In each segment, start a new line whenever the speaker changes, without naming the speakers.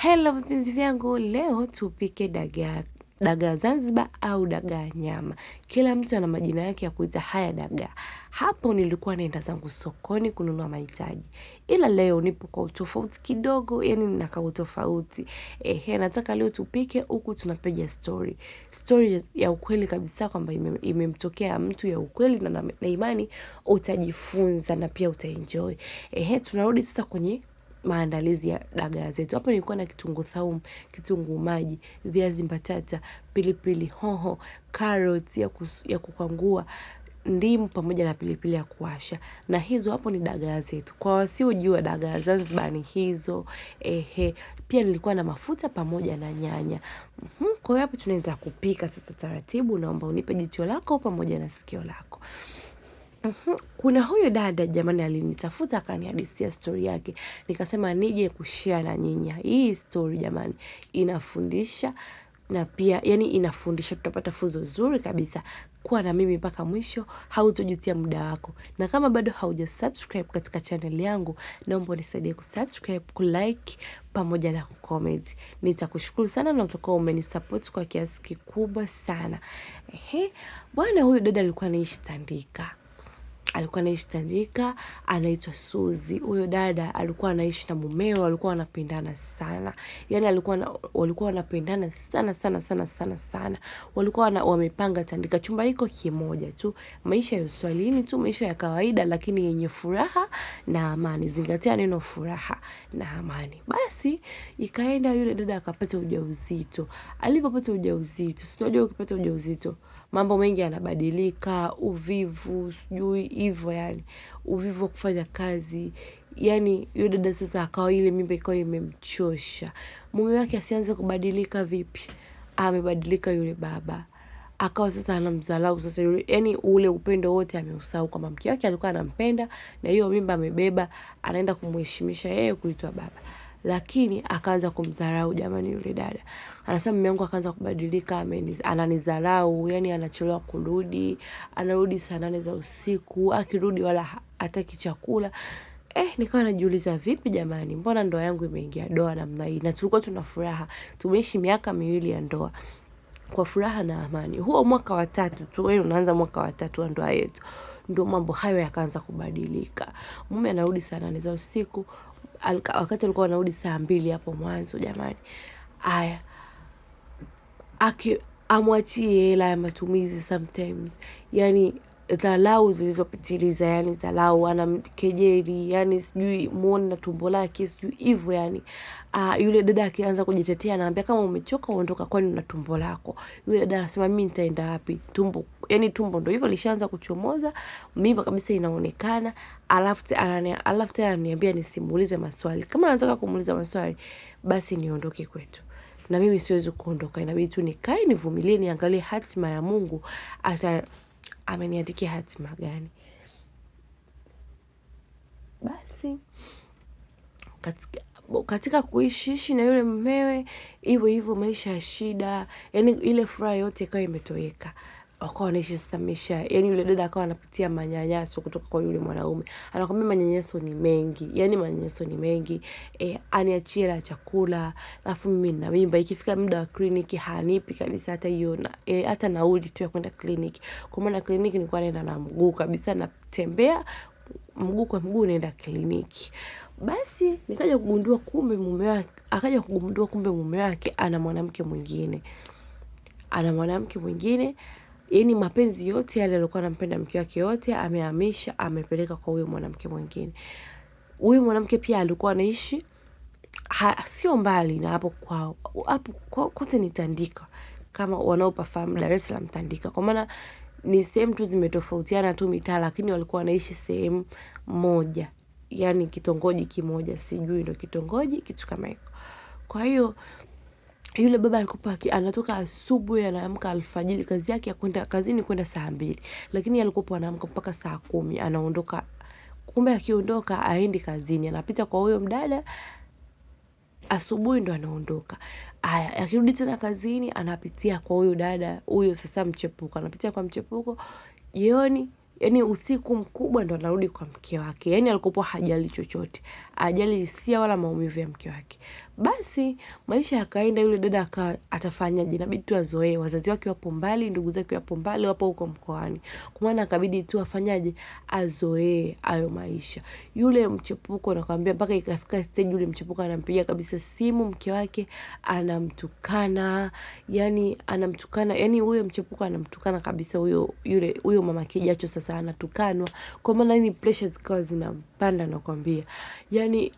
Hello vipenzi vyangu, leo tupike dagaa Zanzibar au dagaa nyama. Kila mtu ana majina yake ya kuita haya dagaa. Hapo nilikuwa naenda zangu sokoni kununua mahitaji. Ila leo nipo kwa utofauti kidogo, yani nina utofauti. Nataka leo tupike huku tunapiga story. Story ya ukweli kabisa kwamba imemtokea mtu ya ukweli na imani utajifunza na pia utaenjoy. Tunarudi sasa kwenye maandalizi ya dagaa zetu. Hapo nilikuwa na kitunguu saumu, kitunguu maji, viazi mbatata, pilipili hoho, carrots ya kukwangua, ndimu pamoja na pilipili ya kuasha. Na hizo hapo ni dagaa zetu. Kwa wasiojua dagaa Zanzibar ni hizo. Pia nilikuwa na mafuta pamoja na nyanya. Kwa hiyo hapo tunaanza kupika sasa taratibu, naomba unipe jicho lako pamoja na sikio lako. Kuna huyo dada jamani alinitafuta akanihadithia story yake. Nikasema nije kushare na nyinyi. Hii story jamani inafundisha na pia yani inafundisha, tutapata funzo zuri kabisa. Kuwa na mimi mpaka mwisho, hautojutia muda wako. Na kama bado haujasubscribe katika channel yangu, naomba unisaidie kusubscribe, kulike pamoja na kucomment. Nitakushukuru sana na utakuwa umenisupport kwa kiasi kikubwa sana. Bwana huyu dada alikuwa anaishi Tandika. Anaitwa Suzi. Huyo dada alikuwa anaishi na mumeo, walikuwa wanapendana sana. Yani walikuwa wanapendana sana. Walikuwa wamepanga Tandika chumba hiko kimoja tu. Maisha ya uswahilini tu, maisha ya kawaida lakini yenye furaha na amani. Zingatia neno furaha na amani. Basi ikaenda yule dada akapata ujauzito. Alipopata ujauzito, si unajua ukipata ujauzito mambo mengi yanabadilika, uvivu, sijui hivyo yani. Uvivu wa kufanya kazi. Yani yule dada sasa akawa ile mimba ikawa imemchosha. Mume wake asianze kubadilika vipi? Amebadilika yule baba. Akawa sasa anamdharau sasa yule, yani ule upendo wote ameusahau kwamba mke wake alikuwa anampenda na hiyo mimba amebeba, anaenda kumheshimisha yeye kuitwa baba. Lakini akaanza kumdharau jamani yule dada. Anasema mume wangu akaanza kubadilika, ananidharau, yani anachelewa kurudi, anarudi saa 8 za usiku, akirudi wala hataki chakula. Nikawa najiuliza vipi jamani, mbona ndoa yangu imeingia doa namna hii? Na tulikuwa tuna furaha, tumeishi miaka 2 ya ndoa kwa furaha na amani. Huo mwaka wa 3 tu, wewe unaanza mwaka wa 3 wa ndoa yetu, ndio mambo hayo yakaanza kubadilika. Mume anarudi saa 8 za usiku, wakati alikuwa anarudi saa 2 hapo mwanzo jamani. Aya, amwachie hela ya matumizi sometimes. Yani dharau zilizopitiliza, yani dharau, anamkejeli, yani sijui muone na tumbo lake, sijui hivyo yani. Yule dada akianza kujitetea anaambia kama umechoka uondoka, kwani una tumbo lako. Yule dada anasema mimi nitaenda wapi? Tumbo, yani tumbo ndio hivyo lishaanza kuchomoza, mimba kabisa inaonekana. Alafu tena ananiambia nisimuulize maswali. Kama anataka kumuuliza maswali, basi niondoke kwetu. Na mimi siwezi kuondoka, inabidi tu nikae nivumilie, niangalie hatima ya Mungu ameniandikia hatima gani. Basi katika kuishi na yule mmewe hivyo maisha ya shida, yani ile furaha yote ikawa imetoweka. Wakawa wanaishi sasa maisha, yani yule dada akawa anapitia manyanyaso kutoka kwa yule mwanaume. Anakwambia manyanyaso ni mengi, yani manyanyaso ni mengi. Aniachie la chakula, alafu mimi nina mimba, ikifika muda wa kliniki hanipi kabisa hata hiyo, hata nauli tu ya kwenda kliniki. Kwa maana kliniki nilikuwa naenda na mguu kabisa, natembea mguu kwa mguu naenda kliniki. Basi nikaja kugundua kumbe mume wake ana mwanamke mwingine. Yani mapenzi yote yale alikuwa anampenda mke wake yote amehamisha, amepeleka kwa huyo mwanamke mwingine. Huyo mwanamke pia alikuwa anaishi sio mbali na hapo kwao. Hapo kote ni Tandika, kama wanaopafahamu Dar es Salaam Tandika. Kwa maana ni sehemu tu zimetofautiana tu mitaa, lakini walikuwa wanaishi sehemu moja. Yani kitongoji kimoja, sijui ndio kitongoji kitu kama hiko. Kwa hiyo yule baba alikuwa anatoka asubuhi, anaamka alfajiri, kazi yake ya kwenda kazini kwenda saa 2, lakini alikuwa anaamka mpaka saa 10 anaondoka. Kumbe akiondoka aendi kazini, anapita kwa huyo mdada asubuhi ndo anaondoka. Aya, akirudi tena kazini anapitia kwa huyo dada, huyo sasa mchepuko, anapitia kwa mchepuko jioni. Yani usiku mkubwa ndo anarudi kwa mke wake. Yani alikuwa hajali chochote, hajali hisia wala maumivu ya mke wake. Basi maisha yakaenda, yule dada atafanyaje? Inabidi tu azoee, wazazi wake wapo mbali, ndugu zake wapo mbali, wapo huko mkoani. Kwa maana akabidi tu afanyaje? Azoee hayo maisha. Yule mchepuko nakwambia, mpaka ikafika stage yule mchepuko anampigia kabisa simu mke wake, anamtukana, yani anamtukana, yani huyo mchepuko anamtukana kabisa huyo mama Kijacho. Sasa anatukanwa, kwa maana ni pressure zikawa zinampanda nakwambia. Yani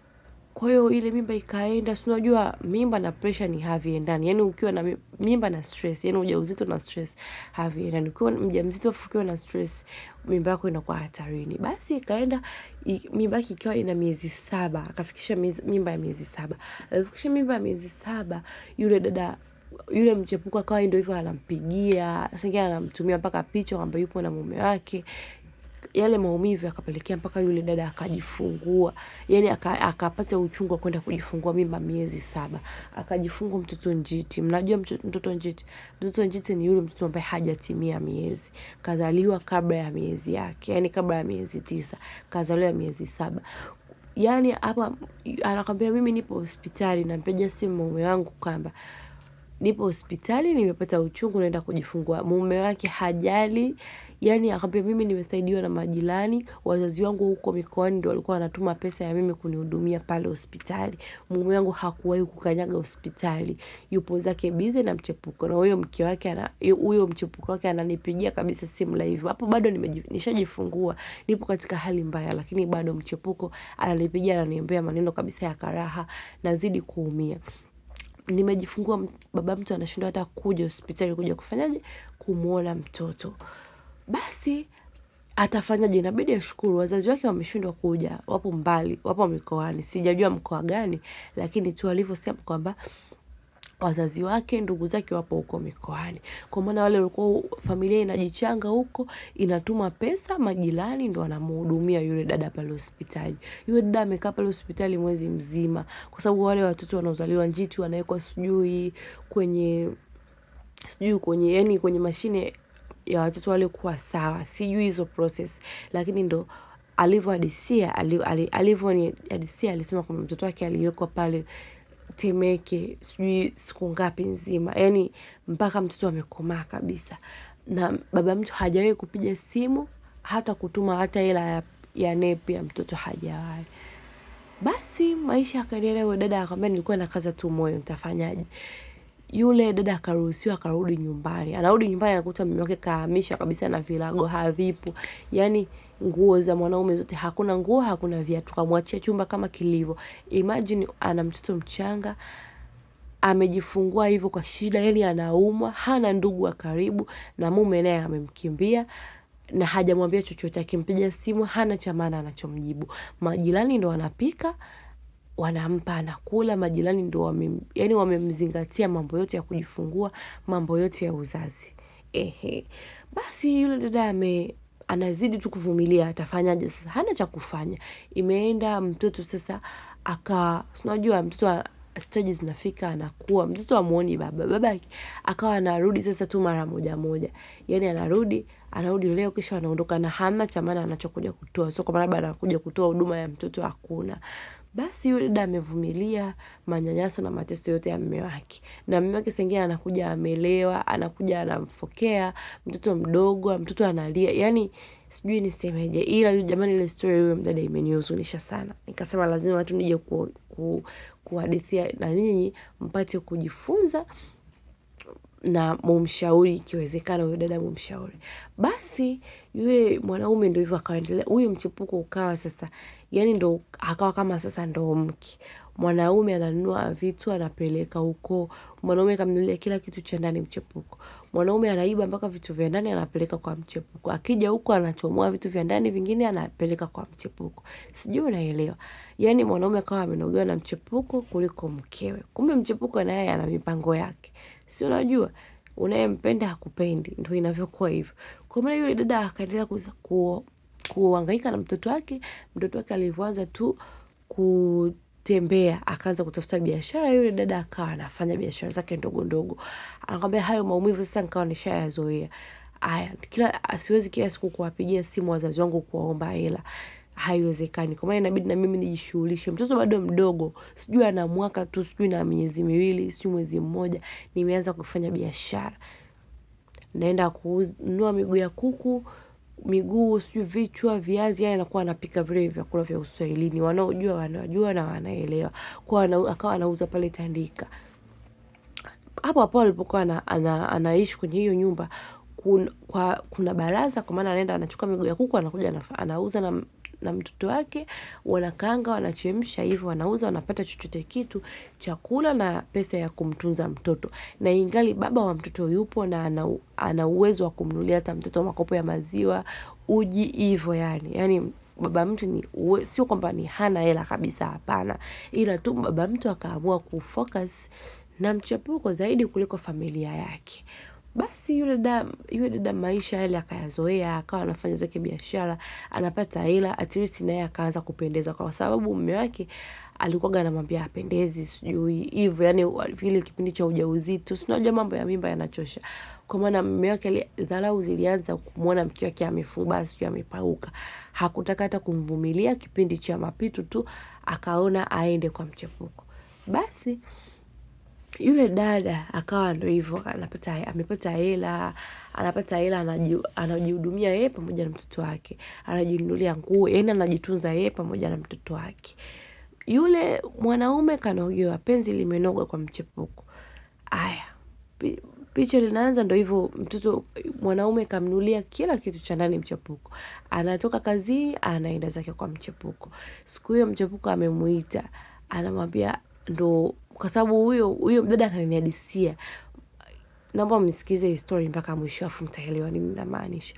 kwa hiyo ile mimba ikaenda, si unajua mimba na pressure ni haviendani. Yaani ukiwa na mimba na stress, yaani ujauzito na stress haviendani. Ukiwa mjamzito afu ukiwa na stress, mimba yako inakuwa hatarini. Basi ikaenda, mimba yake ikawa ina miezi 7, akafikisha mimba ya miezi 7. Alifikisha mimba ya miezi 7, yule dada yule mchepuko akawa ndio hivyo anampigia, sasa anamtumia mpaka picha kwamba yupo na mume wake. Yale maumivu yakapelekea mpaka yule dada akajifungua. Yani akapata uchungu wa kwenda kujifungua mimba miezi 7. Akajifungua mtoto njiti. Mnajua mtoto njiti? Mtoto njiti ni yule mtoto ambaye hajatimia miezi. Kazaliwa kabla ya miezi yake. Yani kabla ya miezi 9. Kazaliwa miezi 7. Yani hapa anakwambia mimi nipo hospitali, nampigia simu mume wangu kwamba nipo hospitali, nimepata uchungu, naenda kujifungua. Mume wake hajali. Yani akamwambia mimi nimesaidiwa na majirani, wazazi wangu huko mikoani ndio walikuwa wanatuma pesa ya mimi kunihudumia pale hospitali. Mume wangu hakuwahi kukanyaga hospitali. Yupo zake busy na mchepuko. Na huyo mke wake huyo mchepuko wake ananipigia kabisa simu live. Hapo bado nishajifungua. Nipo katika hali mbaya, lakini bado mchepuko ananipigia, ananiambia maneno kabisa ya karaha, nazidi kuumia. Nimejifungua, baba mtu anashindwa hata kuja hospitali kuja kufanyaje? Kumuona mtoto. Basi atafanyaje? Inabidi ashukuru, wazazi wake wameshindwa kuja, wapo mbali, wapo mikoani, sijajua mkoa gani, lakini tu alivyosema kwamba wazazi wake, ndugu zake wapo huko mikoani. Kwa maana wale walikuwa familia inajichanga huko, inatuma pesa, majirani ndio wanamhudumia yule dada pale hospitali. Yule dada amekaa pale hospitali mwezi mzima, kwa sababu wale watoto wanaozaliwa njiti wanawekwa sijui kwenye yani kwenye mashine ya watoto wale kuwa sawa. Sijui hizo process, lakini ndo alivyohadisia alisema kwamba mtoto wake aliwekwa pale Temeke sijui siku ngapi nzima, yani mpaka mtoto amekomaa kabisa, na baba mtu hajawahi kupiga simu hata kutuma hata hela ya nepi ya mtoto, hajawahi. Basi maisha yakaendelea. Yule dada akamwambia nilikuwa nakaza tu moyo, nitafanyaje? Yule dada akaruhusiwa, akarudi nyumbani. Anarudi nyumbani anakuta mume wake kahamisha kabisa na vilago havipo. Yani nguo za mwanaume zote, hakuna nguo, hakuna viatu, kamwachia chumba kama kilivyo. Imagine ana mtoto mchanga, amejifungua hivyo kwa shida, yani anaumwa, hana ndugu wa karibu, na mume naye amemkimbia na hajamwambia chochote. Akimpigia simu hana cha maana anachomjibu. Majirani ndo wanapika, wanampa anakula. Majirani ndo wamemzingatia mambo yote ya kujifungua, mambo yote ya uzazi. Basi yule dada anazidi tu kuvumilia, atafanyaje sasa? Hana cha kufanya. Imeenda mtoto sasa unajua mtoto stages zinafika, anakuwa mtoto amuoni babake akawa anarudi sasa tu mara moja. Yani anarudi leo kesho anaondoka, na hana cha maana anachokuja kutoa. Sio kama labda anakuja kutoa huduma ya mtoto, hakuna. Basi yule dada amevumilia manyanyaso na mateso yote ya mume wake. Na mume wake sengine anakuja amelewa, anakuja anamfokea mtoto mdogo, mtoto analia. Yani sijui nisemeje, ila jamani ile story huyo mdada imenihuzunisha sana. Nikasema lazima watu nije kuhadithia na nyinyi mpate kujifunza na mumshauri ikiwezekana, huyo dada mumshauri. Basi yule mwanaume ndio hivyo akaendelea, huyo mchepuko ukawa sasa, yani ndo akawa kama sasa ndo mke. Mwanaume ananunua vitu anapeleka huko, mwanaume kamnunulia kila kitu cha ndani mchepuko. Mwanaume anaiba mpaka vitu vya ndani anapeleka kwa mchepuko. Akija huko anachomoa vitu vya ndani vingine anapeleka kwa mchepuko. Sijui unaelewa. Yani mwanaume akawa amenogewa na mchepuko kuliko mkewe. Kumbe mchepuko naye ana mipango yake. Si unajua unayempenda hakupendi, ndio inavyokuwa hivyo. Kwa maana yule dada akaendelea kuhangaika na mtoto wake. Mtoto wake alivyoanza tu kutembea, akaanza kutafuta biashara. Yule dada akawa anafanya biashara zake ndogo ndogo. Anakwambia hayo maumivu sasa nikawa nishayazoea. Siwezi kila siku kuwapigia simu wazazi wangu kuwaomba hela. haiwezekani. Kwa maana inabidi na mimi nijishughulishe. Mtoto bado mdogo, sijui ana mwaka tu, sijui na miezi miwili, sijui mwezi mmoja, nimeanza kufanya biashara. Naenda kununua miguu ya kuku, miguu, sijui vichwa, viazi, yani anakuwa anapika vile vyakula vya Uswahilini. Wanaojua wanajua na wanaelewa. Akawa anauza pale Tandika. Hapo alipokuwa anaishi kwenye hiyo nyumba, kuna baraza, kwa maana anaenda anachukua miguu ya kuku, anakuja anauza na mtoto wake, wanakaanga, wanachemsha hivyo, wanauza, wanapata chochote kitu chakula na pesa ya kumtunza mtoto. Na ingali baba wa mtoto yupo na ana uwezo wa kumnunulia hata mtoto makopo ya maziwa, uji hivyo yani. Yani baba mtu sio kwamba ni hana hela kabisa, hapana. Ila tu baba mtu akaamua kufocus na mchepuko zaidi kuliko familia yake. Basi yule dada maisha yale akayazoea, akawa anafanya zake biashara, anapata hela, at least naye akaanza kupendeza, kwa sababu mume wake alikuwa anamwambia apendezi, sijui hivyo, yani vile kipindi cha ujauzito, si unajua mambo ya mimba yanachosha. Kwa maana mume wake dharau zilianza kumuona mke wake amefuba, sijui amepauka. Hakutaka hata kumvumilia, kipindi cha mapito tu akaona aende kwa mchepuko. Basi yule dada akawa ndo hivyo, amepata hela, anajihudumia yeye pamoja na mtoto wake, anajinunulia nguo, yani anajitunza yeye pamoja na mtoto wake. Yule mwanaume kanogewa, penzi limenoga kwa mchepuko. Aya, picha linaanza ndo hivyo, mwanaume kamnulia kila kitu cha ndani mchepuko. Anatoka kazini, anaenda zake kwa mchepuko. Siku hiyo mchepuko amemuita, anamwambia ndo, kwa sababu huyo mdada ananihadisia. Naomba mnisikize hii story mpaka mwisho afu mtaelewa nini namaanisha.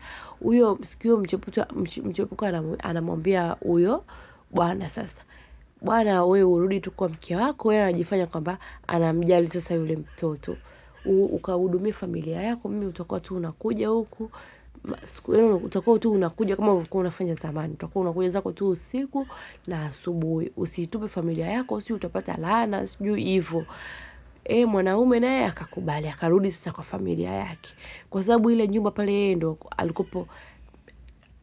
Sikio mchepuko anamwambia huyo bwana, sasa bwana, wewe urudi tu kwa mke wako, yeye anajifanya kwamba anamjali sasa yule mtoto. Ukahudumia familia yako, mimi utakuwa tu unakuja huku. Utakuwa tu unakuja kama ulikuwa unafanya zamani. Utakuwa unakuja zako tu usiku na asubuhi. Usitupe familia yako, si utapata laana, sijui hivyo. Mwanaume naye akakubali, akarudi sasa kwa familia yake. Kwa sababu ile nyumba pale yeye ndo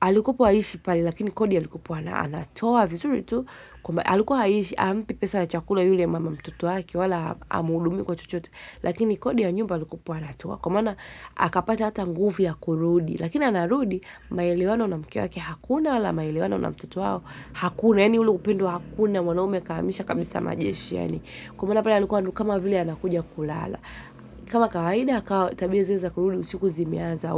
alikuwa aishi pale, lakini kodi alikuwa anatoa vizuri tu, kwamba alikuwa aishi ampi pesa ya chakula yule mama mtoto wake, wala amhudumii kwa chochote, lakini kodi ya nyumba alikuwa anatoa. Kwa maana akapata hata nguvu ya kurudi, lakini anarudi maelewano na mke wake hakuna, wala maelewano na mtoto wao hakuna, yani ule upendo hakuna. Mwanaume kahamisha kabisa majeshi yani. Kwa maana pale alikuwa kama vile anakuja kulala kama kawaida, akawa tabia zile za kurudi usiku zimeanza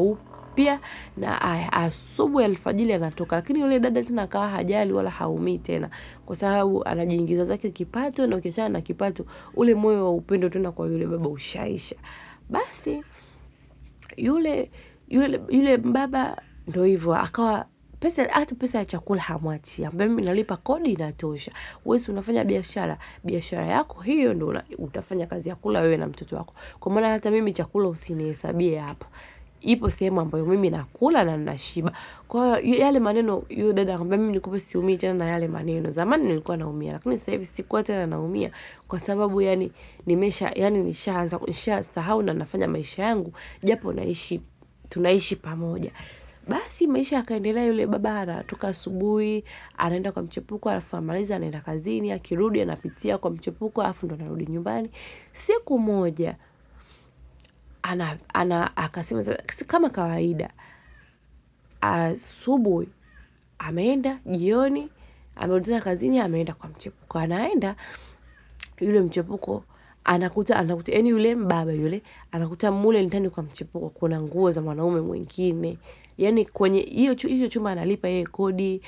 pia, na asubuhi alfajiri anatoka. Lakini yule dada tena akawa hajali wala haumii tena, kwa sababu anajiingiza zake kipato, na ukiachana na kipato, ule moyo wa upendo tena kwa yule baba ushaisha. Basi yule baba ndo hivyo, akawa hata pesa ya chakula hamwachi, ambaye mimi nalipa kodi inatosha. Wewe unafanya biashara yako hiyo, ndo utafanya kazi ya kula wewe na mtoto wako. Kwa maana hata mimi chakula usinihesabie hapa, ipo sehemu ambayo mimi nakula na ninashiba. Kwa hiyo yale maneno yule dada akamwambia, mimi nilikuwa siumii tena na yale maneno. Zamani nilikuwa naumia, lakini sasa hivi sikuwa tena naumia, kwa sababu yani nishasahau na nafanya maisha yangu, japo tunaishi pamoja. Basi maisha yakaendelea. Yule baba anatoka asubuhi, anaenda kwa mchepuko, alafu amaliza anaenda kazini, akirudi anapitia kwa mchepuko, alafu ndo anarudi nyumbani. Siku moja akasema kama kawaida, asubuhi ameenda, jioni amerudi kazini, ameenda kwa mchepuko. Anaenda yule mchepuko anakuta yani yule baba yule anakuta mule ndani kwa mchepuko kuna nguo za mwanaume mwingine. Yani kwenye hiyo chumba analipa yeye kodi,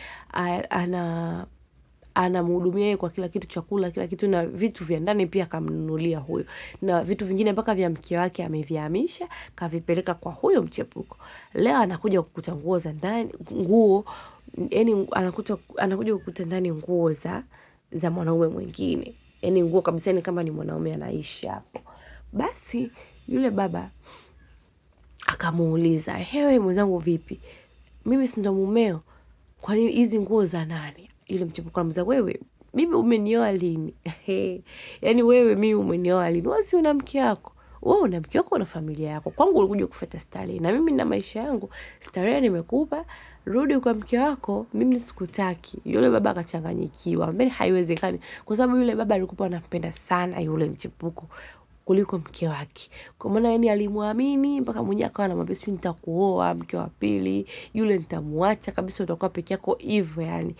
anamhudumia yeye kwa kila kitu, chakula, kila kitu, na vitu vya ndani pia kamnunulia huyo, na vitu vingine mpaka vya mke wake amevihamisha kavipeleka kwa huyo mchepuko. Leo anakuja kukuta nguo za ndani, yani anakuja kukuta ndani nguo za mwanaume mwingine, yani nguo kabisa, ni kama ni mwanaume anaishi hapo. Basi yule baba akamuuliza, hewe mwenzangu, vipi, mimi si ndo mumeo, kwa nini hizi nguo za nani? Yule mchepuko anamwambia, wewe mimi umenioa lini? Yani wewe mimi umenioa lini? Wewe si una mke wako? Wewe una mke wako na familia yako. Kwangu ulikuja kufuata starehe, na mimi na maisha yangu. Starehe nimekupa, rudi kwa mke wako, mimi sikutaki. Yule baba akachanganyikiwa, mbele haiwezekani, kwa sababu yule baba alikuwa anampenda sana yule mchepuko kuliko mke wake. Kwa maana yani alimwamini mpaka mwenyewe akawa anamwambia sijui nitakuoa mke wa pili, yule nitamuacha kabisa, utakuwa peke yako hivyo yani.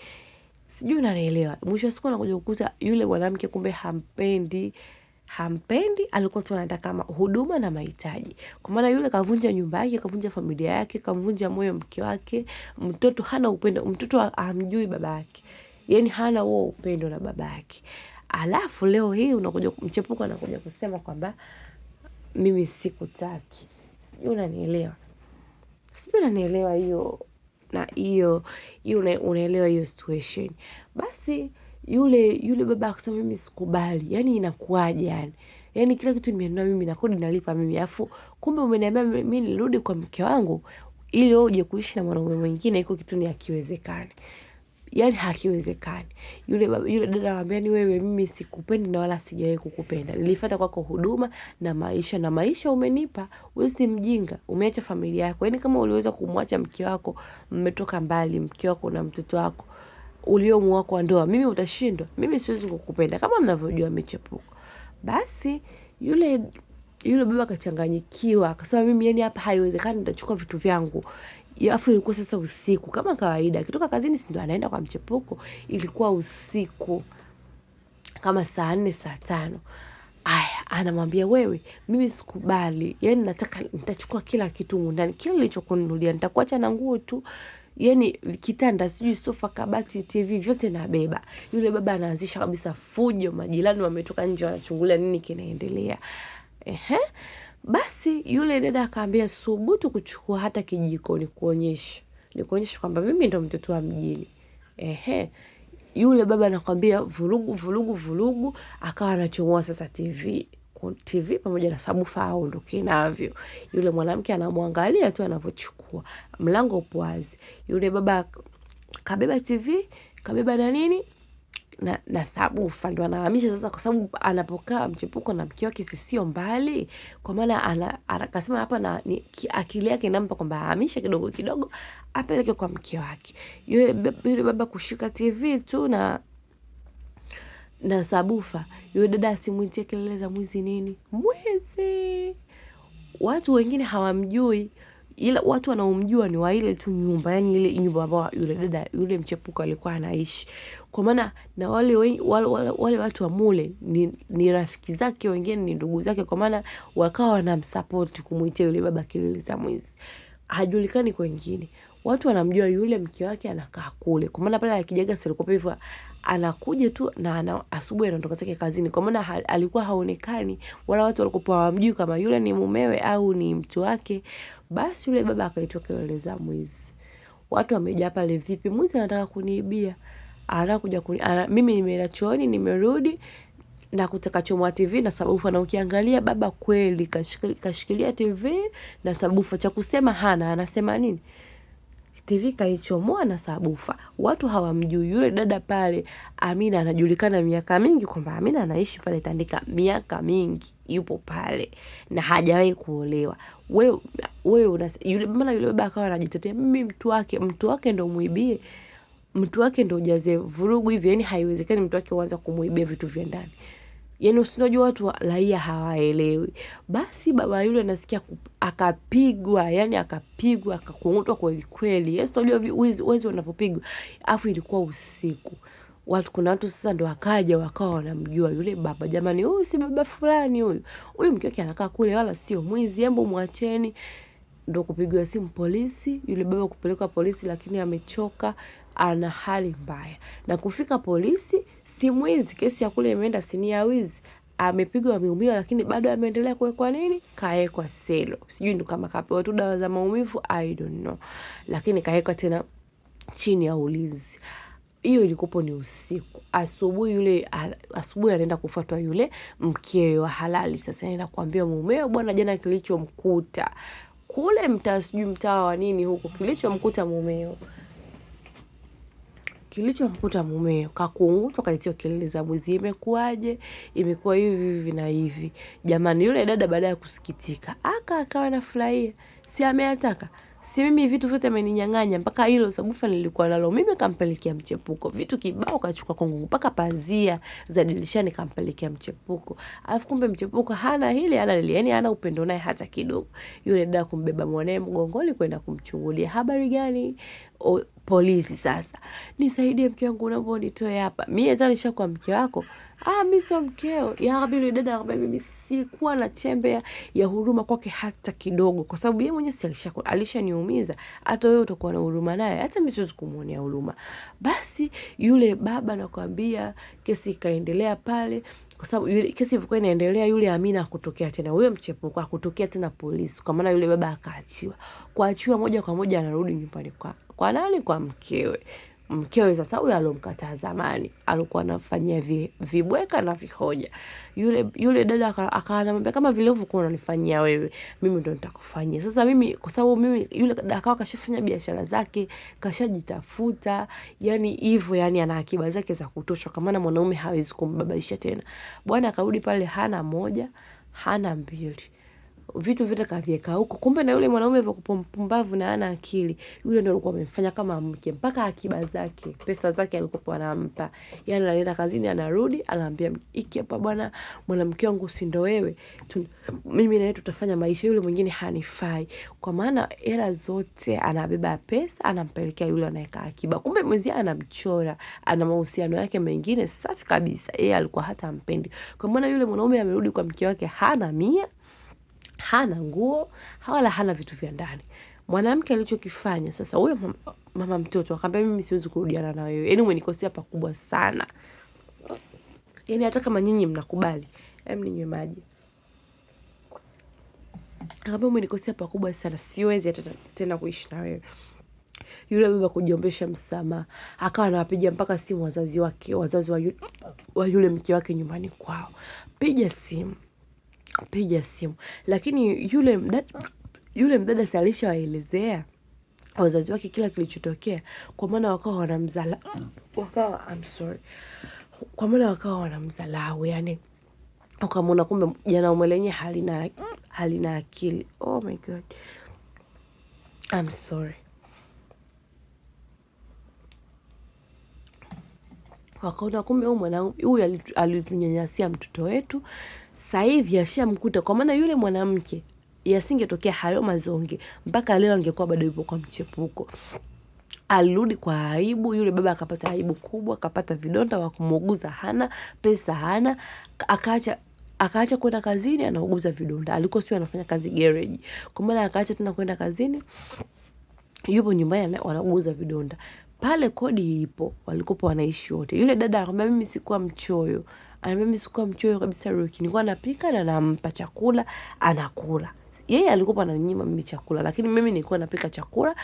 Sijui unanielewa. Mwisho wa siku anakuja kukuta yule mwanamke kumbe hampendi, alikuwa tu anataka kama huduma na mahitaji. Kwa maana yule kavunja nyumba yake, kavunja familia yake, kavunja moyo mke wake, mtoto hana upendo, mtoto hamjui baba yake. Yaani hana huo upendo na baba yake. Alafu leo hii unakuja mchepuko anakuja kusema kwamba mimi sikutaki. Sijui unanielewa. Sijui unanielewa hiyo na hiyo unaelewa hiyo situation. Basi yule baba akasema mimi sikubali. Yaani inakuaje yani? Yaani kila kitu nimenunua mimi na kodi nalipa mimi. Alafu kumbe umeniambia mimi nirudi kwa mke wangu ili wewe uje kuishi na mwanaume mwingine, iko kitu ni hakiwezekani. Yaani hakiwezekani. Yule dada anamwambia ni wewe, mimi sikupendi na wala sijawahi kukupenda. Nilifuata kwako huduma na maisha umenipa. Wewe si mjinga, umeacha familia yako. Yaani kama uliweza kumwacha mke wako, mmetoka mbali, mke wako na mtoto wako uliomuoa kwa ndoa, mimi utashindwa? Mimi siwezi kukupenda kama mnavyojua michepuko. Basi yule baba akachanganyikiwa, akasema mimi yani hapa haiwezekani, nitachukua vitu vyangu. Alafu ilikuwa sasa usiku kama kawaida. Akitoka kazini si ndo anaenda kwa mchepuko. Ilikuwa usiku kama saa 4 saa 5. Aya, anamwambia wewe, mimi sikubali. Yaani nitachukua kila kitu ndani. Kila nilichokununulia nitakuacha na nguo tu. Yaani kitanda, sijui sofa, kabati, TV vyote nabeba. Yule baba anaanzisha kabisa fujo, majirani wametoka nje wanachungulia nini kinaendelea. Basi yule dada akaambia subutu kuchukua hata kijiko nikuonyeshe kwamba mimi ndo mtoto wa mjini. Yule baba anakwambia vurugu, akawa anachomoa sasa TV pamoja na sabufa aondoke navyo. Yule mwanamke anamwangalia tu anavyochukua. Mlango upo wazi. Yule baba kabeba TV, kabeba na nini? Na sabufa ndo anahamisha sasa, kwa sababu anapokaa mchepuko na mke wake sio mbali. Kwa maana akasema hapa na akili yake inampa kwamba ahamishe kidogo kidogo apeleke kwa mke wake. Yule baba kushika TV tu na sabufa. Yule dada asimuitie kelele za mwizi nini? Mwizi! Watu wengine hawamjui, ila watu wanaomjua ni wa ile tu nyumba, yani ile nyumba ambayo yule mchepuko alikuwa anaishi. Kwa maana na wale watu wa mule ni rafiki zake, wengine ni ndugu zake, kwa maana wakawa wanamsupport kumuitia yule baba kelele za mwizi. Hajulikani kwa wengine. Watu wanamjua yule mke wake anakaa kule. Kwa maana pale akijaga silikopa hivyo anakuja tu na asubuhi anaondoka zake kazini. Kwa maana alikuwa haonekani, wala watu walikuwa hawamjui kama yule ni mumewe au ni mtu wake. Basi yule baba akaitwa kelele za mwizi. Watu wamejaa pale, vipi mwizi anataka kuniibia? Anakuja mimi nimeenda chooni, nimerudi na kutaka chomoa TV na sabufa, na ukiangalia baba kweli kashikilia TV na sabufa, cha kusema hana, anasema nini? TV kaichomoa na sabufa. Watu hawamjui yule dada pale. Amina anajulikana miaka mingi, kwamba Amina anaishi pale Tandika miaka mingi, yupo pale na hajawahi kuolewa. Wewe yule baba akawa anajitetea, mimi mtu wake ndo muibie, mtu wake ndo ujaze vurugu hivi. Yani haiwezekani mtu wake uanza kumuibia vitu vya ndani. Yani usinajua watu raia hawaelewi. Basi baba yule nasikia akapigwa, yani akapigwa, akakungutwa kweli kweli. Yes, unajua wezi wanavyopigwa. Afu ilikuwa usiku. Kuna watu sasa ndo wakawa wanamjua yule baba. Jamani, huyu si baba fulani huyu. Huyu mke wake anakaa kule, wala sio mwizi, hebu muacheni. Ndo kupigwa simu polisi, yule baba kupelekwa polisi, lakini amechoka, ana hali mbaya. Na kufika polisi, si mwizi, kesi ya kule imeenda, si ya wizi. Amepigwa, ameumia, lakini bado ameendelea kuwekwa nini? Kaekwa selo. Sijui ndo kama kapewa tu dawa za maumivu, I don't know. Lakini kaekwa tena chini ya ulinzi. Hiyo ilikuwa ni usiku. Asubuhi anaenda kufuatwa yule mkewe wa halali. Sasa anaenda kuambia mumeo, bwana jana kilichomkuta kule mtaa wa nini huko, kilichomkuta mumeo kakungutwa, kaitiwa kelele za mwizi. Imekuwaje? Imekuwa hivi na hivi. Jamani, yule dada baada ya kusikitika akawa anafurahia. Si ameataka, Si mimi vitu vyote ameninyang'anya, mpaka hilo sabufa nilikuwa nalo mimi kampelekea mchepuko. Vitu kibao kachukua kwangu, mpaka pazia za dirishani kampelekea mchepuko. Alafu kumbe mchepuko hana hili hana lile, yani hana upendo naye hata kidogo. Yule dada kumbeba mwanae mgongoni kwenda kumchungulia. Habari gani? Polisi sasa. Nisaidie mke wangu, naomba unitoe hapa. Mimi hata nishakuwa mke wako. Mimi sio mkeo. Ya Rabbi, yule dada akamwambia mimi sikuwa na chembe ya huruma kwake hata kidogo, kwa sababu yeye mwenyewe alishaniumiza. Hata wewe utakuwa na huruma naye, hata mimi siwezi kumuonea huruma. Basi yule baba nakwambia, kesi ikaendelea pale, kwa sababu yule kesi ilikuwa inaendelea. Yule Amina hakutokea tena, huyo mchepuko hakutokea tena polisi, kwa maana yule baba akaachiwa. Kuachiwa moja kwa moja anarudi nyumbani kwa nani? Kwa mkewe. Mkewe sasa huyo alomkataa zamani, alikuwa anafanyia vibweka na vihoja. Yule dada akanamwambia kama vile ulivyokuwa unanifanyia wewe, mimi ndo nitakufanyia. Sasa mimi, kwa sababu mimi yule dada akawa kashafanya biashara zake, kashajitafuta, yani hivyo, yani ana akiba zake za kutosha, kama na mwanaume hawezi kumbabaisha tena. Bwana akarudi pale hana moja, hana mbili. Vitu vyote kavieka huko. Kumbe na yule mwanaume alikuwa mpumbavu na hana akili. Yule ndio alikuwa amemfanya kama mke, mpaka akiba zake, pesa zake alikuwa anampa. Yaani anaenda kazini anarudi, anaambia iki hapa bwana, mwanamke wangu si ndo wewe. Mimi na yeye tutafanya maisha, yule mwingine hanifai. Kwa maana hela zote anabeba pesa, anampelekea yule anayeka akiba. Kumbe mwenzie anamchora, ana mahusiano yake mengine safi kabisa. Yeye alikuwa hata ampendi. Kwa maana yule mwanaume amerudi kwa mke wake hana mia, hana nguo, wala hana vitu vya ndani. Mwanamke alichokifanya sasa, huyo mama mtoto akamwambia mimi siwezi kurudiana na wewe. Yaani umenikosea pakubwa sana. Yaani hata kama nyinyi mnakubali, ninywe maji. Akamwambia umenikosea pakubwa sana, siwezi hata tena kuishi na wewe. Yule baba kujiombesha msamaha, akawa anawapigia mpaka simu wazazi wake, wazazi wa yule mke wake nyumbani kwao. Piga simu. Lakini yule mdada si alishawaelezea wazazi wake kila kilichotokea, kwa maana wakawa wanamzalau, yani wakamwona kumbe jana lenye halina akili. Oh my God, I'm sorry. Wakaona kumbe huyu alitunyanyashia mtoto wetu, sasa hivi ashamkuta. Kwa maana yule mwanamke yasingetokea hayo mazonge, mpaka leo angekuwa bado yupo kwa mchepuko. Alirudi kwa aibu, yule baba akapata aibu kubwa, akapata vidonda, wa kumuuguza hana, pesa hana, akaacha kwenda kazini, anauguza vidonda. Alikuwa sio anafanya kazi garage. Kwa maana akaacha tena kwenda kazini, yupo nyumbani wanauguza vidonda. Pale kodi ipo, walikopo wanaishi wote. Yule dada akamwambia mimi sikuwa mchoyo. Anambia mimi sikuwa mchoyo kabisa Ruki. Nilikuwa napika na nampa chakula, anakula. Yeye alikuwa ananinyima mimi chakula, lakini mimi nilikuwa napika chakula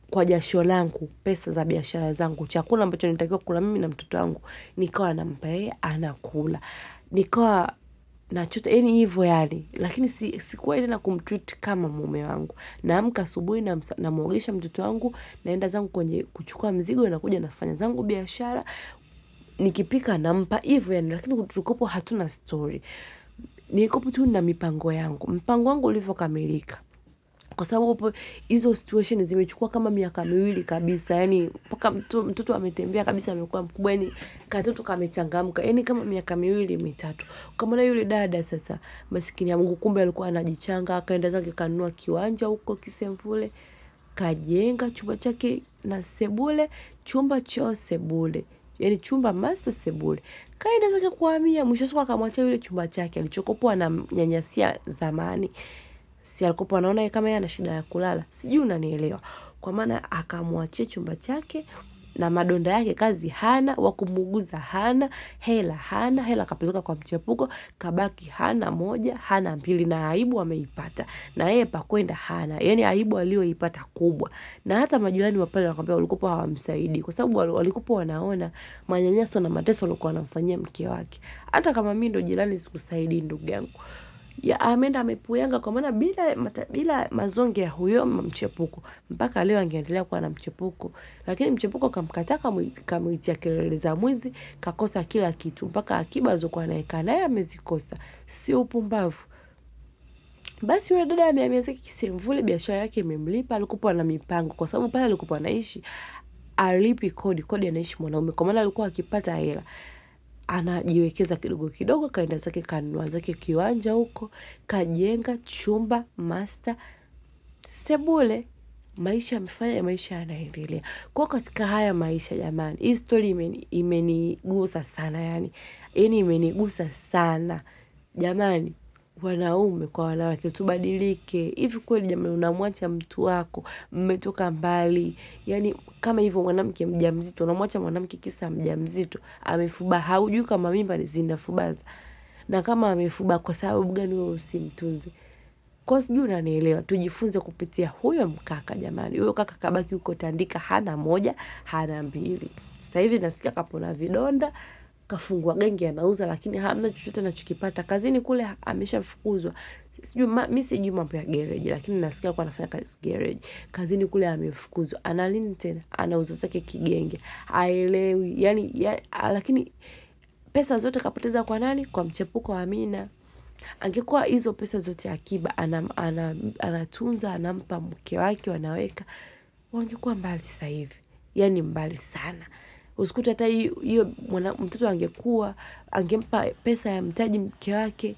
kwa jasho langu, pesa za biashara zangu. Chakula ambacho nilitakiwa kula mimi na mtoto wangu, nikawa nampa yeye, anakula. Nikawa nachota, yani hivyo yani. Lakini sikuwa tena kumtreat kama mume wangu. Naamka asubuhi na muogesha mtoto wangu, naenda zangu kwenye kuchukua mzigo, nakuja nafanya zangu biashara, nikipika nampa hivyo yani. Lakini tulikopo hatuna story. Nilikopo tu na mipango yangu. Mpango wangu ulivyokamilika, kwa sababu hizo situation zimechukua kama miaka 2 kabisa, yani mpaka mtoto ametembea kabisa, amekuwa mkubwa, yani katoto kamechangamka, yani kama miaka 2-3. Kama yule dada sasa, maskini ya Mungu, kumbe alikuwa anajichanga, akaenda zake kanunua kiwanja huko Kisemvule, kajenga chumba chake na sebule, chumba choo sebule, yani chumba master sebule. Kaenda zake kuhamia, mwisho siku akamwacha yule chumba chake alichokopoa na mnyanyasia zamani. Si alikopo anaona kama yeye ana shida ya kulala. Sijui unanielewa. Kwa maana akamwachia chumba chake na madonda yake, kazi hana, wa kumuuguza hana, hela kapeleka kwa mchepuko, kabaki hana moja, hana mbili, na aibu ameipata. Na yeye pa kwenda hana. Yaani aibu aliyoipata kubwa. Na hata majirani wa pale wanakuambia walikopo hawamsaidii, kwa sababu walikopo wanaona manyanyaso na mateso walikuwa wanamfanyia mke wake. Hata kama mimi ndo jirani sikusaidii ndugu yangu. Ya ameenda amepuyanga, kwa maana bila mazonge ya huyo mchepuko mpaka leo angeendelea kuwa na mchepuko. Lakini mchepuko kamkataa, kamuitia kelele za mwizi, kakosa kila kitu, mpaka akiba alizokuwa anaweka naye amezikosa. Si upumbavu? Basi yule dada amehamia zake Kisemvule, biashara yake imemlipa, alikuwa na mipango kwa sababu pale alikuwa anaishi alipi kodi anaishi mwanaume. Kwa maana alikuwa akipata hela anajiwekeza kidogo kidogo, kaenda zake kanunua zake kiwanja huko, kajenga chumba master, sebule, maisha amefanya, maisha yanaendelea. Kwa katika haya maisha jamani, hii story imenigusa sana yani imenigusa sana jamani. Wanaume kwa wanawake tubadilike. Hivi kweli jamani, unamwacha mtu wako, mmetoka mbali, yani kama hivyo mwanamke mjamzito, unamwacha mwanamke kisa mjamzito, amefuba, haujui kama mimba zinafubaza, na kama amefuba kwa sababu gani wewe usimtunze? Kwa sijui unanielewa. Tujifunze kupitia huyo mkaka jamani. Huyo kaka kabaki huko Tandika, hana moja, hana mbili. Sasa hivi nasikia kapona vidonda, kafungua genge anauza, lakini hamna chochote anachokipata. Kazini kule ameshafukuzwa. Sijui mimi sijui mambo ya garage, lakini nasikia kwa anafanya kazi garage. Kazini kule amefukuzwa. Ana nini tena? Anauza zake kigenge. Haelewi. Lakini pesa zote kapoteza kwa nani? Kwa mchepuko wa Amina. Angekuwa hizo pesa zote akiba anatunza, anampa mke wake, wanaweka, wangekuwa mbali sasa hivi. Yani mbali sana. Usikute hata hiyo mtoto angekuwa, angempa pesa ya mtaji mke wake,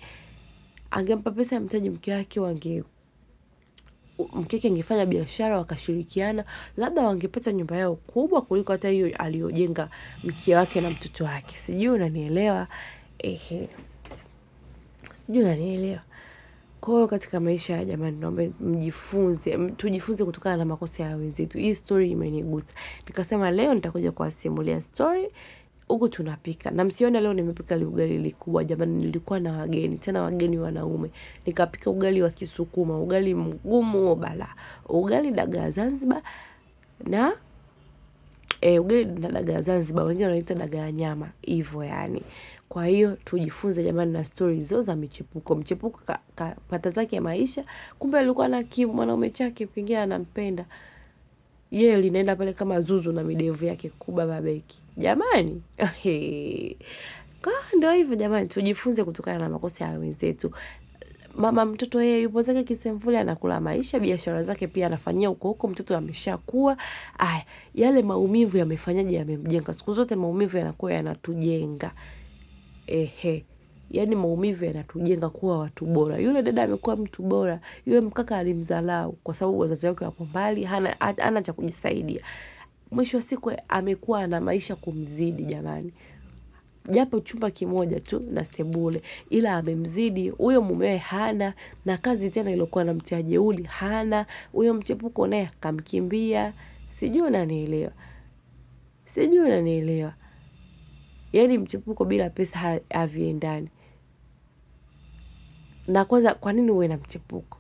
mkeke angefanya biashara wakashirikiana, labda wangepata nyumba yao kubwa kuliko hata hiyo aliyojenga mke wake na mtoto wake. Sijui unanielewa? Sijui unanielewa. Kwa hiyo katika maisha ya jamani, naomba tujifunze kutokana na makosa ya wenzetu. Hii story imenigusa. Nikasema leo nitakuja kuwasimulia story huku tunapika. Na msione leo nimepika ugali likubwa jamani, nilikuwa na wageni, tena wageni wanaume. Nikapika ugali wa Kisukuma, ugali mgumu bala. Ugali dagaa Zanzibar na ugali na dagaa Zanzibar, wengine wanaita dagaa nyama, hivyo yani. Kwa hiyo tujifunze jamani na story hizo za michepuko. Mchepuko kapata zake maisha, kumbe alikuwa na mwanaume chake kingine anampenda. Yeye linaenda pale kama Zuzu na midevu yake kubwa babeki. Jamani. Kwa ndio hivyo jamani, tujifunze kutokana na makosa ya wenzetu. Mama mtoto yeye yupo zake Kisemvule anakula maisha, biashara zake pia anafanyia huko, mtoto ameshakuwa. Yale maumivu yamefanyaje? Yamemjenga. Siku zote maumivu yanakuwa yanatujenga. Yani maumivu yanatujenga kuwa watu bora. Yule dada amekuwa mtu bora. Yule mkaka alimdharau kwa sababu wazazi wake wapo mbali, hana cha kujisaidia. Mwisho wa siku amekuwa na maisha kumzidi jamani. Japo chumba kimoja tu na sebule, ila amemzidi. Huyo mumewe hana, na kazi tena iliyokuwa anamtia jeuri hana. Huyo mchepuko naye kamkimbia. Sijui unanielewa. Yani mchepuko bila pesa haviendani. Na kwanza kwa nini uwe na mchepuko?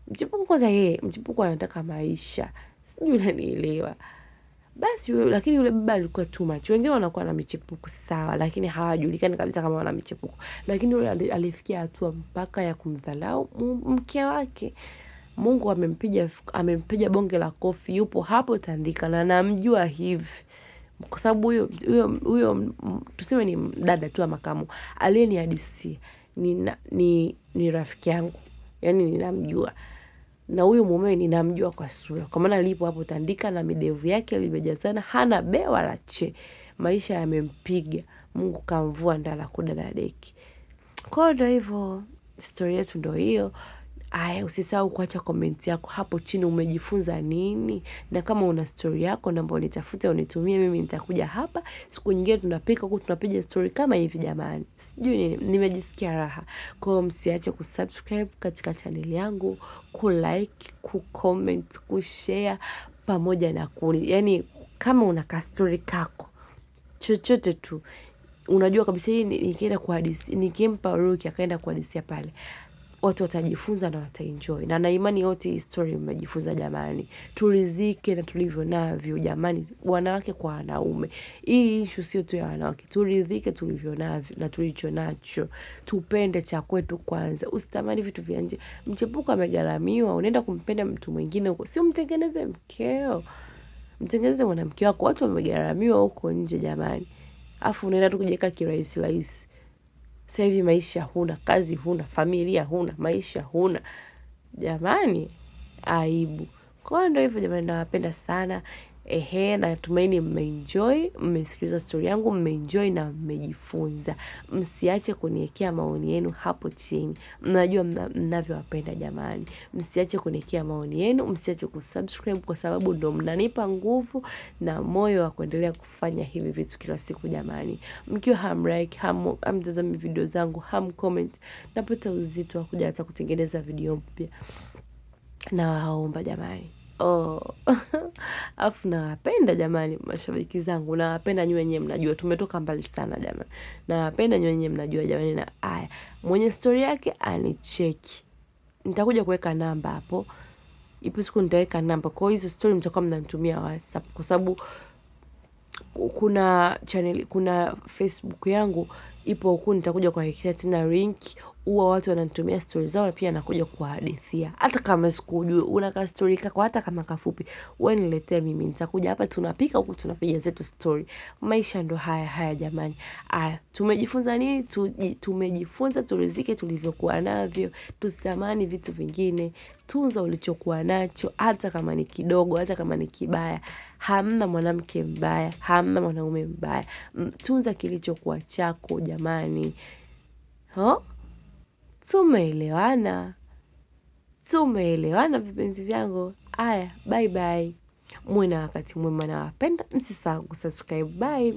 Mchepuko kwanza mchepuko anataka maisha. Sijui unanielewa. Basi lakini yule baba alikuwa too much. Wengine wanakuwa na michepuko sawa, lakini hawajulikani kabisa kama wana michepuko. Lakini yule alifikia hatua mpaka ya kumdharau mke wake. Mungu amempiga bonge la kofi, yupo hapo Tandika na namjua hivi. Kwa sababu huyo tuseme ni dada tu wa makamu, aliyenihadisia ni rafiki yangu. Yani ninamjua. Na huyo mumewe ninamjua kwa sura. Kwa maana alipo hapo Tandika na midevu yake limejazana, hana be wala che. Maisha yamempiga. Mungu kamvua ndala kuda na deki. Kwa hiyo ndio hivyo, story yetu ndio hiyo. Usisahau kuacha comment yako hapo chini, umejifunza nini? Na kama una story yako naomba unitafute unitumie, mimi nitakuja hapa. Siku nyingine tunapika huku tunapiga story kama hivi jamani. Sijui nimejisikia raha. Kwa hiyo msiache kusubscribe katika channel yangu, kulike, kucomment, kushare pamoja na yani kama una ka story kako chochote tu, unajua kabisa hii nikienda kuhadisi, nikimpa Ruki akaenda kuhadisia pale, watu watajifunza na wataenjoy. Na imani yote hii story mmejifunza jamani. Turizike na tulivyo navyo jamani, wanawake kwa wanaume. Hii issue sio tu ya wanawake. Turidhike tulivyo navyo na tulicho nacho. Tupende cha kwetu kwanza. Usitamani vitu vya nje. Mchepuko amegharamiwa, unaenda kumpenda mtu mwingine huko. Sio mtengeneze mkeo. Mtengeneze mwanamke wako. Watu wamegharamiwa huko nje jamani. Afu unaenda tu kujiweka kirahisi rahisi. Sasa hivi maisha huna, kazi huna, familia huna, maisha huna. Jamani, aibu. Kwa hiyo ndio hivyo jamani, nawapenda sana. Natumaini mmeenjoy, mmesikiliza story yangu, mmeenjoy na mmejifunza. Msiache kuniwekea maoni yenu hapo chini. Mnajua mnavyowapenda jamani. Msiache kuniwekea maoni yenu, msiache kusubscribe kwa sababu ndio mnanipa nguvu na moyo wa kuendelea kufanya hivi vitu kila siku jamani. Mkiwa hamlike, hamtazami video zangu, hamcomment, napata uzito wa kuja hata kutengeneza video mpya. Nawaomba jamani. Afu nawapenda jamani mashabiki zangu. Nawapenda nyinyi wenyewe mnajua tumetoka mbali sana jamani. Nawapenda nyinyi wenyewe mnajua jamani na mwenye story yake anicheki. Nitakuja kuweka namba hapo. Ipo siku nitaweka namba. Kwa hizo story mtakuwa mnanitumia WhatsApp kwa sababu kuna Facebook yangu ipo huku, nitakuja kuwekea tena link. Huwa watu wananitumia story zao na pia nakuja kuwahadithia. Hata kama sikujui, unaka story kako hata kama kafupi, wewe niletee mimi, nitakuja hapa tunapika huku tunapiga zetu story. Maisha ndo haya jamani. Tumejifunza nini? Tumejifunza turizike tulivyokuwa navyo, tusitamani vitu vingine. Tunza ulichokuwa nacho, hata kama ni kidogo, hata kama ni kibaya. Hamna mwanamke mbaya, hamna mwanaume mbaya. Tunza kilichokuwa chako jamani. Tumeelewana vipenzi vyangu. Bye bye. Muwe na wakati mwema, nawapenda. Msisahau kusubscribe. Bye.